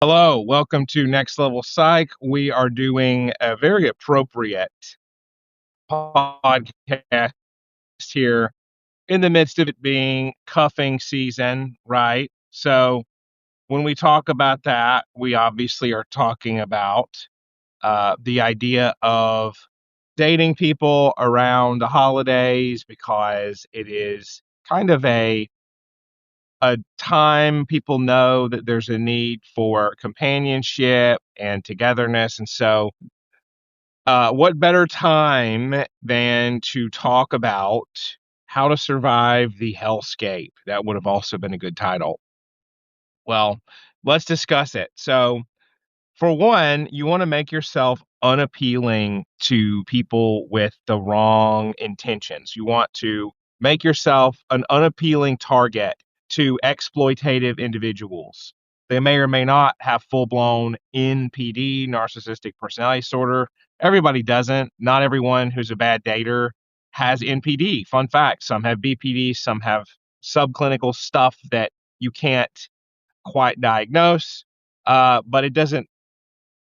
Hello, welcome to Next Level Psych. We are doing a very appropriate podcast here in the midst of it being cuffing season, right? So, when we talk about that, we obviously are talking about the idea of dating people around the holidays because it is kind of a time people know that there's a need for companionship and togetherness. And so, what better time than to talk about how to survive the hellscape? That would have also been a good title. Well, let's discuss it. So, for one, you want to make yourself unappealing to people with the wrong intentions. You want to make yourself an unappealing target to exploitative individuals. They may or may not have full blown NPD, narcissistic personality disorder. Everybody doesn't. Not everyone who's a bad dater has NPD. Fun fact, some have BPD, some have subclinical stuff that you can't quite diagnose. But it doesn't,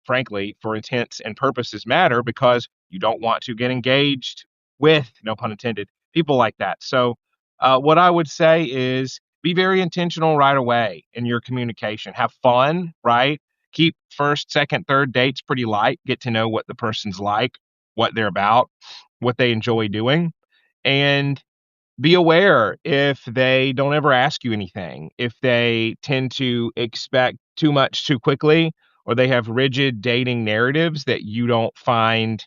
frankly, for intents and purposes matter because you don't want to get engaged with, no pun intended, people like that. So, what I would say is be very intentional right away in your communication. Have fun, right? Keep first, second, third dates pretty light. Get to know what the person's like, what they're about, what they enjoy doing. And be aware if they don't ever ask you anything, if they tend to expect too much too quickly, or they have rigid dating narratives that you don't find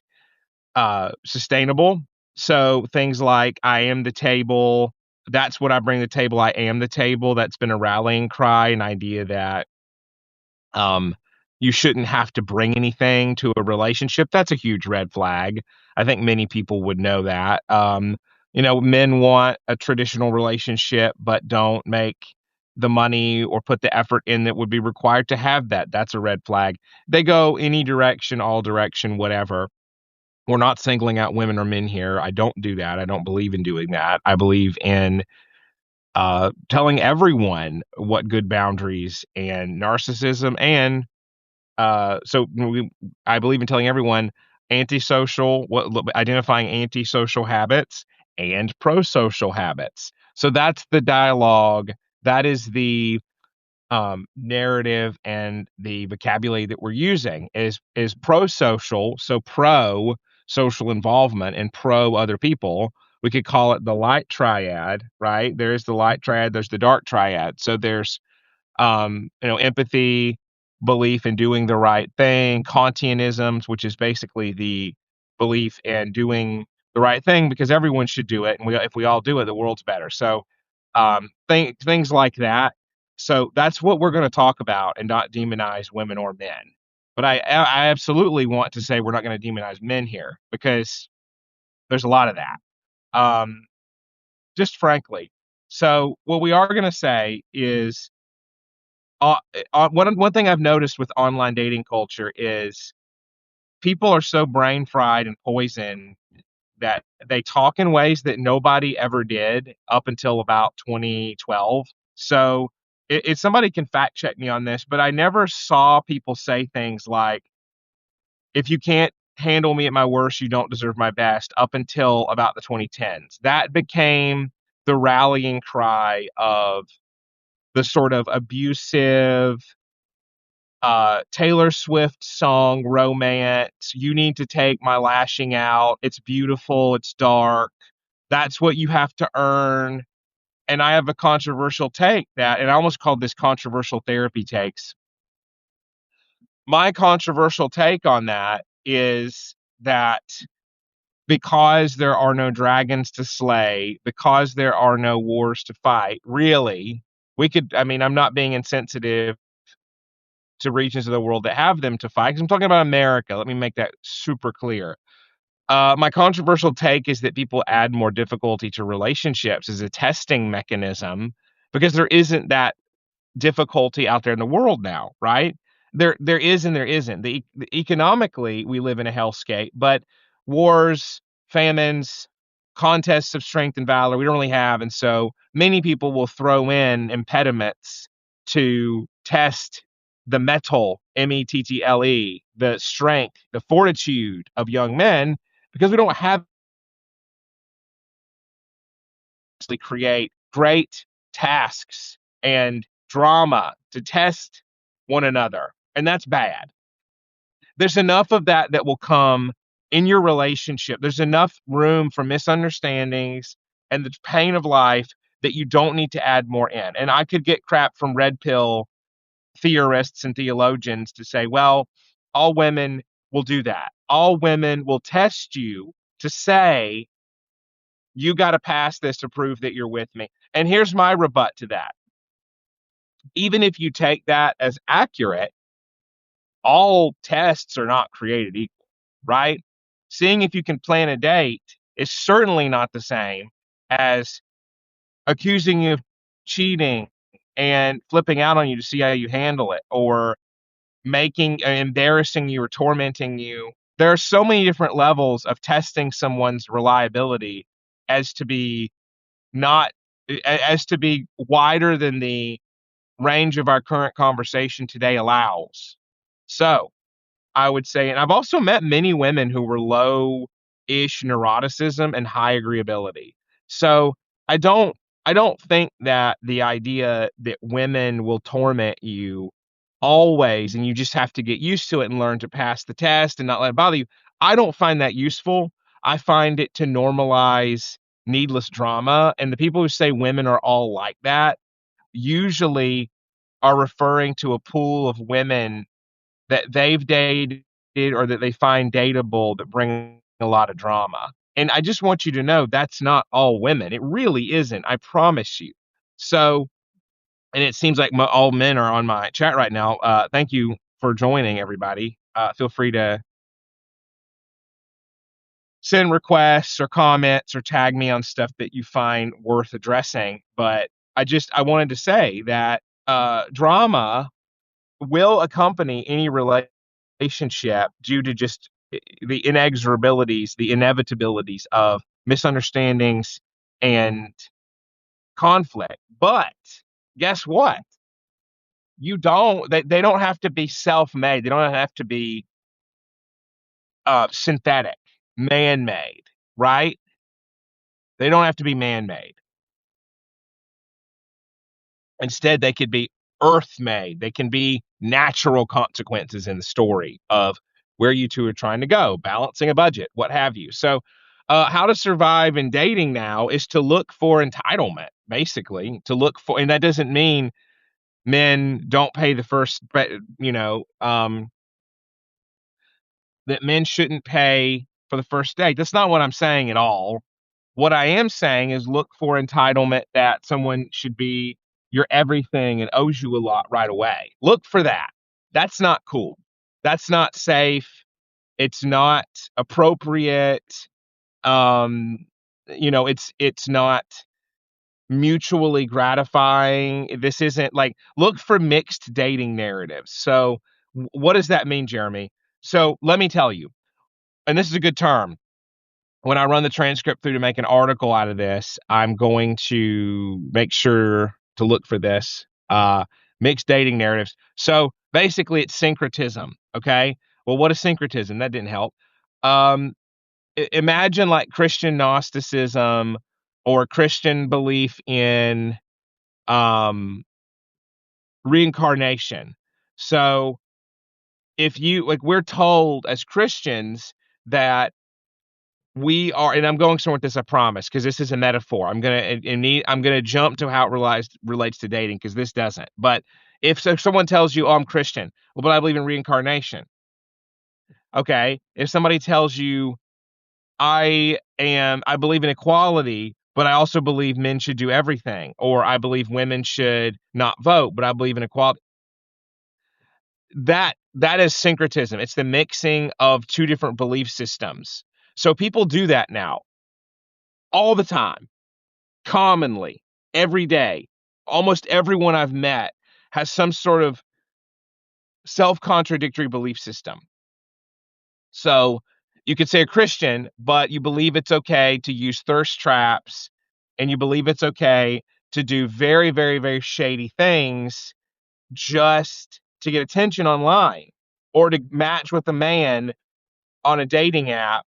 sustainable. So things like, I am the table, that's what I bring to the table, I am the table. That's been a rallying cry, an idea that um, you shouldn't have to bring anything to a relationship. That's a huge red flag. I think many people would know that. Men want a traditional relationship, but don't make the money or put the effort in that would be required to have that. That's a red flag. They go any direction, all direction, whatever. We're not singling out women or men here. I don't do that. I don't believe in doing that. I believe in telling everyone what good boundaries and narcissism and I believe in telling everyone identifying antisocial habits and pro-social habits. So that's the dialogue. That is the narrative and the vocabulary that we're using is pro-social. So pro social involvement and pro other people. We could call it the light triad, right? There's the light triad. There's the dark triad. So there's empathy, belief in doing the right thing, Kantianisms, which is basically the belief in doing the right thing because everyone should do it, and if we all do it, the world's better. So, things like that. So that's what we're going to talk about, and not demonize women or men. But I absolutely want to say we're not going to demonize men here because there's a lot of that. Um, just frankly. So what we are going to say is uh, one thing I've noticed with online dating culture is people are so brain fried and poisoned that they talk in ways that nobody ever did up until about 2012. So, if somebody can fact check me on this, but I never saw people say things like, if you can't handle me at my worst, you don't deserve my best, up until about the 2010s. That became the rallying cry of the sort of abusive, Taylor Swift song romance. You need to take my lashing out. It's beautiful. It's dark. That's what you have to earn. And I have a controversial take that, and I almost called this controversial therapy takes. My controversial take on that is that because there are no dragons to slay, because there are no wars to fight, really, I'm not being insensitive to regions of the world that have them to fight, 'cause I'm talking about America. Let me make that super clear. My controversial take is that people add more difficulty to relationships as a testing mechanism because there isn't that difficulty out there in the world now, right? There is and there isn't. Economically, we live in a hellscape, but wars, famines, contests of strength and valor, we don't really have, and so many people will throw in impediments to test the mettle, mettle, the strength, the fortitude of young men, because we don't have to create great tasks and drama to test one another. And that's bad. There's enough of that that will come in your relationship. There's enough room for misunderstandings and the pain of life that you don't need to add more in. And I could get crap from red pill theorists and theologians to say, well, all women will do that. All women will test you to say, you got to pass this to prove that you're with me. And here's my rebut to that. Even if you take that as accurate, all tests are not created equal, right? Seeing if you can plan a date is certainly not the same as accusing you of cheating and flipping out on you to see how you handle it, or making embarrassing you or tormenting you. There are so many different levels of testing someone's reliability as to be not as to be wider than the range of our current conversation today allows. So I would say, and I've also met many women who were low-ish neuroticism and high agreeability. So I don't I don't think that the idea that women will torment you always and you just have to get used to it and learn to pass the test and not let it bother you. I don't find that useful. I find it to normalize needless drama. And the people who say women are all like that usually are referring to a pool of women that they've dated or that they find dateable that bring a lot of drama. And I just want you to know that's not all women. It really isn't. I promise you. So, and it seems like all men are on my chat right now. Thank you for joining, everybody. Feel free to send requests or comments or tag me on stuff that you find worth addressing. But I wanted to say that drama will accompany any relationship due to just the inexorabilities, the inevitabilities of misunderstandings and conflict. But guess what? They don't have to be self-made. They don't have to be synthetic, man-made, right? They don't have to be man-made. Instead, they could be earth-made. They can be natural consequences in the story of where you two are trying to go, balancing a budget, what have you. So, how to survive in dating now is to look for entitlement, basically, to look for, and that doesn't mean men don't pay the first, that men shouldn't pay for the first date. That's not what I'm saying at all. What I am saying is look for entitlement, that someone should be your everything and owes you a lot right away. Look for that. That's not cool. That's not safe. It's not appropriate. Um, it's not mutually gratifying. This isn't like, look for mixed dating narratives. So what does that mean, Jeremy? So let me tell you, and this is a good term. When I run the transcript through to make an article out of this, I'm going to make sure to look for this mixed dating narratives. So basically, it's syncretism. Okay. Well, what is syncretism? That didn't help. Um, Imagine like Christian Gnosticism or Christian belief in um, reincarnation. So if you like, we're told as Christians that we are, and I'm going somewhere with this, I promise, because this is a metaphor. I'm gonna jump to how it relates to dating, because this doesn't. But if someone tells you, "Oh, I'm Christian," well, but I believe in reincarnation. Okay. If somebody tells you, I believe in equality, but I also believe men should do everything, or I believe women should not vote, but I believe in equality. That is syncretism. It's the mixing of two different belief systems. So people do that now all the time, commonly, every day. Almost everyone I've met has some sort of self-contradictory belief system. So you could say a Christian, but you believe it's okay to use thirst traps, and you believe it's okay to do very, very, very shady things just to get attention online or to match with a man on a dating app.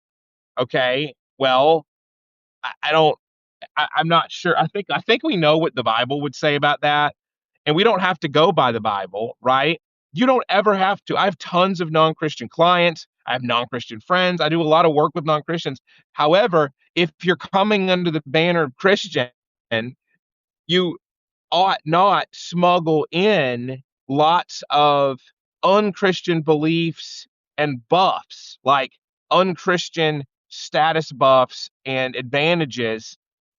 Okay. Well, I don't, I'm not sure. I think we know what the Bible would say about that. And we don't have to go by the Bible, right? You don't ever have to. I have tons of non-Christian clients. I have non-Christian friends. I do a lot of work with non-Christians. However, if you're coming under the banner of Christian, you ought not smuggle in lots of unchristian beliefs and buffs, like unchristian status buffs and advantages,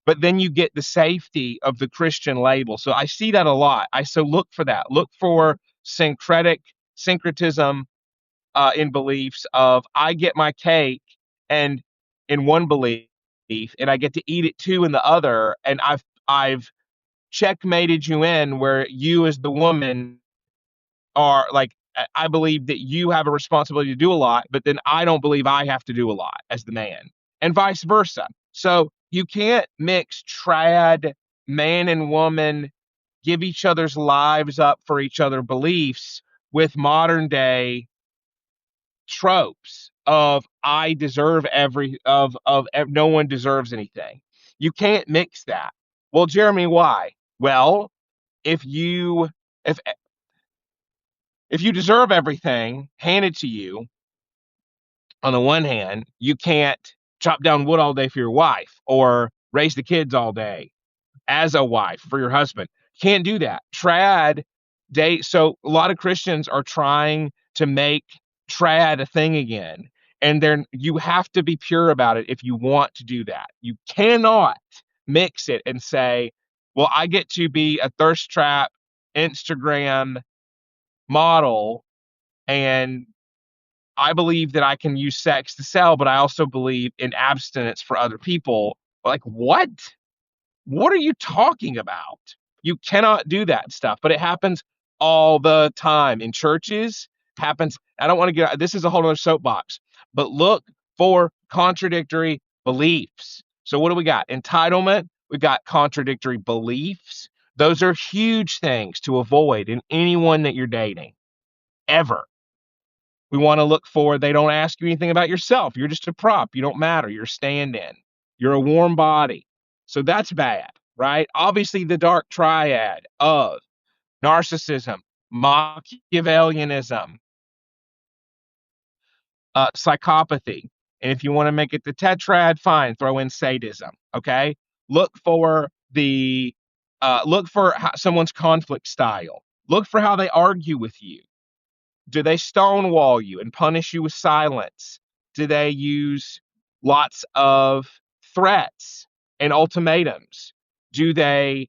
but then you get the safety of the Christian label. So I see that a lot. So look for that. Look for syncretism in beliefs of I get my cake and in one belief and I get to eat it too in the other, and I've checkmated you in where you as the woman are like, I believe that you have a responsibility to do a lot, but then I don't believe I have to do a lot as the man, and vice versa. So you can't mix trad man and woman, give each other's lives up for each other beliefs with modern day tropes of I deserve no one deserves anything. You can't mix that. Well, Jeremy, why? Well, if you if if you deserve everything handed to you, on the one hand, you can't chop down wood all day for your wife or raise the kids all day as a wife for your husband. Can't do that. So a lot of Christians are trying to make trad a thing again. And you have to be pure about it if you want to do that. You cannot mix it and say, well, I get to be a thirst trap Instagram model, and I believe that I can use sex to sell, but I also believe in abstinence for other people. Like, what? What are you talking about? You cannot do that stuff, but it happens all the time in churches. Happens. I don't want to get, this is a whole other soapbox, but look for contradictory beliefs. So what do we got? Entitlement. We've got contradictory beliefs. Those are huge things to avoid in anyone that you're dating ever. We want to look for, they don't ask you anything about yourself. You're just a prop. You don't matter. You're a stand-in. You're a warm body. So that's bad, right? Obviously, the dark triad of narcissism, Machiavellianism, psychopathy. And if you want to make it the tetrad, fine, throw in sadism. Okay. Look for someone's conflict style. Look for how they argue with you. Do they stonewall you and punish you with silence? Do they use lots of threats and ultimatums? Do they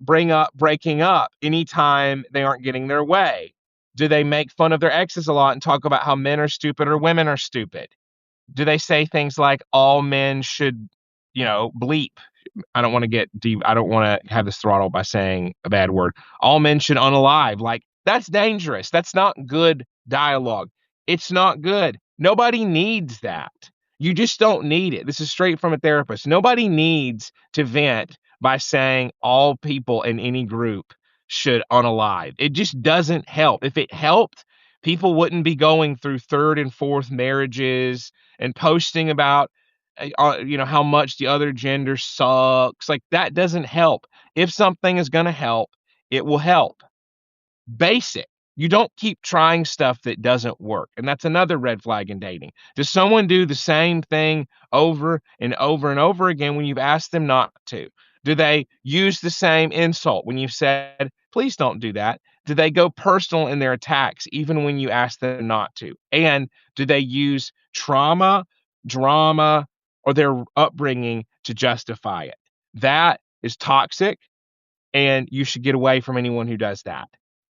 bring up breaking up anytime they aren't getting their way? Do they make fun of their exes a lot and talk about how men are stupid or women are stupid? Do they say things like all men should, bleep? I don't want to get deep. I don't want to have this throttled by saying a bad word. All men should unalive. Like, that's dangerous. That's not good dialogue. It's not good. Nobody needs that. You just don't need it. This is straight from a therapist. Nobody needs to vent by saying all people in any group should unalive. It just doesn't help. If it helped, people wouldn't be going through third and fourth marriages and posting about how much the other gender sucks. Like, that doesn't help. If something is going to help, it will help. Basic. You don't keep trying stuff that doesn't work. And that's another red flag in dating. Does someone do the same thing over and over and over again when you've asked them not to? Do they use the same insult when you've said, please don't do that? Do they go personal in their attacks even when you ask them not to? And do they use trauma, drama, or their upbringing to justify it? That is toxic, and you should get away from anyone who does that.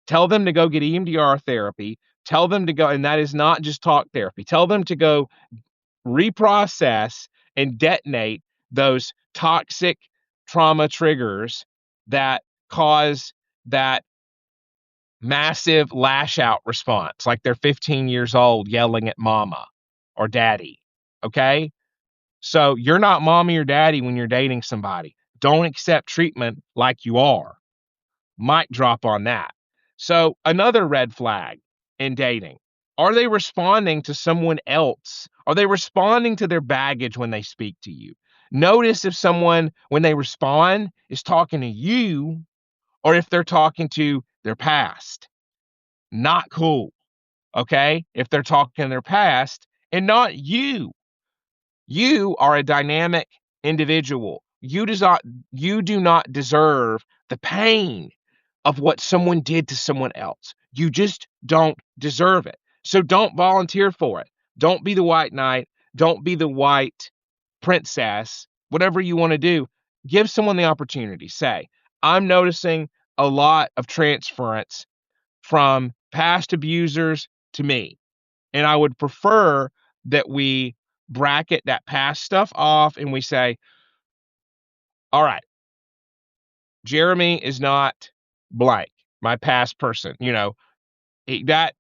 Tell them to go get EMDR therapy. Tell them to go, and that is not just talk therapy. Tell them to go reprocess and detonate those toxic trauma triggers that cause that massive lash out response, like they're 15 years old yelling at mama or daddy. Okay? So you're not mommy or daddy when you're dating somebody. Don't accept treatment like you are. Mic drop on that. So, another red flag in dating, are they responding to someone else? Are they responding to their baggage when they speak to you? Notice if someone, when they respond, is talking to you or if they're talking to their past. Not cool, okay? If they're talking their past and not you. You are a dynamic individual. You do not deserve the pain of what someone did to someone else. You just don't deserve it. So don't volunteer for it. Don't be the white knight. Don't be the white princess. Whatever you want to do, give someone the opportunity. Say, I'm noticing a lot of transference from past abusers to me. And I would prefer that we bracket that past stuff off and we say, all right, Jeremy is not blank, my past person. That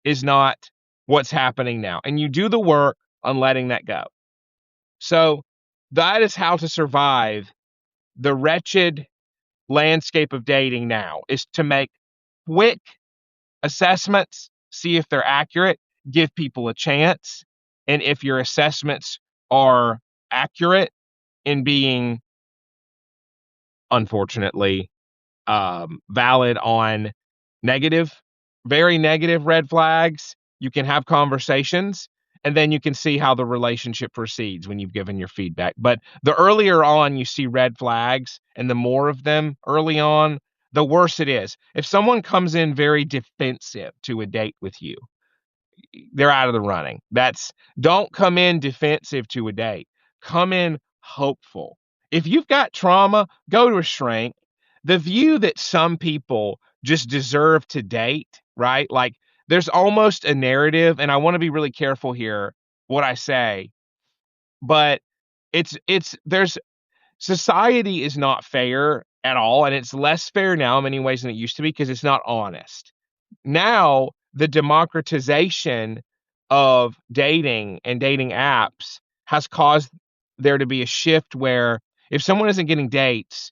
is not what's happening now. And you do the work on letting that go. So that is how to survive the wretched landscape of dating now, is to make quick assessments, see if they're accurate, give people a chance. And if your assessments are accurate in being, unfortunately, valid on negative, very negative red flags, you can have conversations and then you can see how the relationship proceeds when you've given your feedback. But the earlier on you see red flags and the more of them early on, the worse it is. If someone comes in very defensive to a date with you, they're out of the running. Don't come in defensive to a date. Come in hopeful. If you've got trauma, go to a shrink. The view that some people just deserve to date, right? Like there's almost a narrative, and I want to be really careful here what I say, but there's society is not fair at all, and it's less fair now in many ways than it used to be because it's not honest. Now, the democratization of dating and dating apps has caused there to be a shift where if someone isn't getting dates,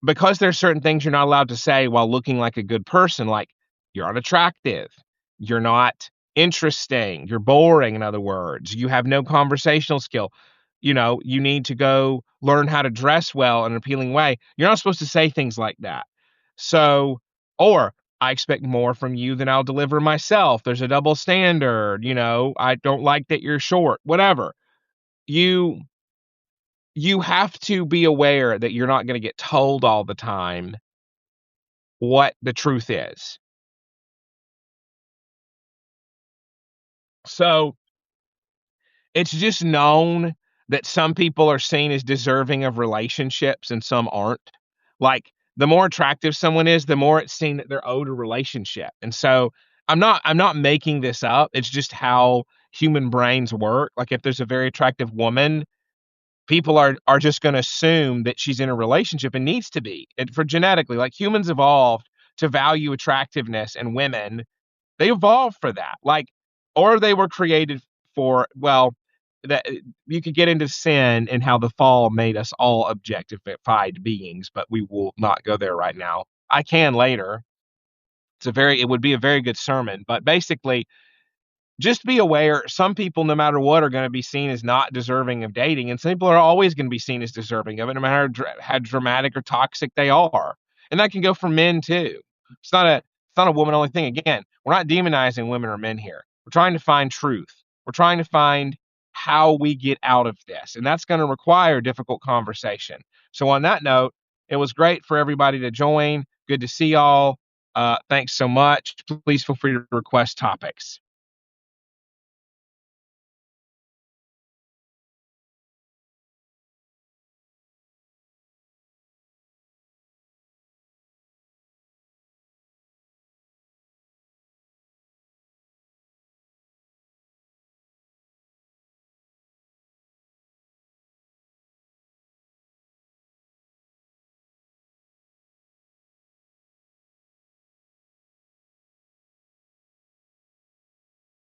because there's certain things you're not allowed to say while looking like a good person, like you're unattractive, you're not interesting, you're boring, in other words, you have no conversational skill. You need to go learn how to dress well in an appealing way. You're not supposed to say things like that. So, or I expect more from you than I'll deliver myself. There's a double standard, I don't like that you're short, whatever. You you have to be aware that you're not going to get told all the time what the truth is. So it's just known that some people are seen as deserving of relationships and some aren't. Like the more attractive someone is, the more it's seen that they're owed a relationship. And so I'm not making this up. It's just how human brains work. Like if there's a very attractive woman, people are just going to assume that she's in a relationship and needs to be. And for genetically, like humans evolved to value attractiveness and women, they evolved for that. Like, or they were created for, well, that you could get into sin and how the fall made us all objectified beings, but we will not go there right now. I can later. It would be a very good sermon, but basically just be aware some people, no matter what, are going to be seen as not deserving of dating, and some people are always going to be seen as deserving of it, no matter how dramatic or toxic they are. And that can go for men too. It's not a woman only thing. Again, we're not demonizing women or men here. We're trying to find truth. We're trying to find how we get out of this, and that's going to require difficult conversation. So on that note, it was great for everybody to join. Good to see y'all. Thanks so much. Please feel free to request topics.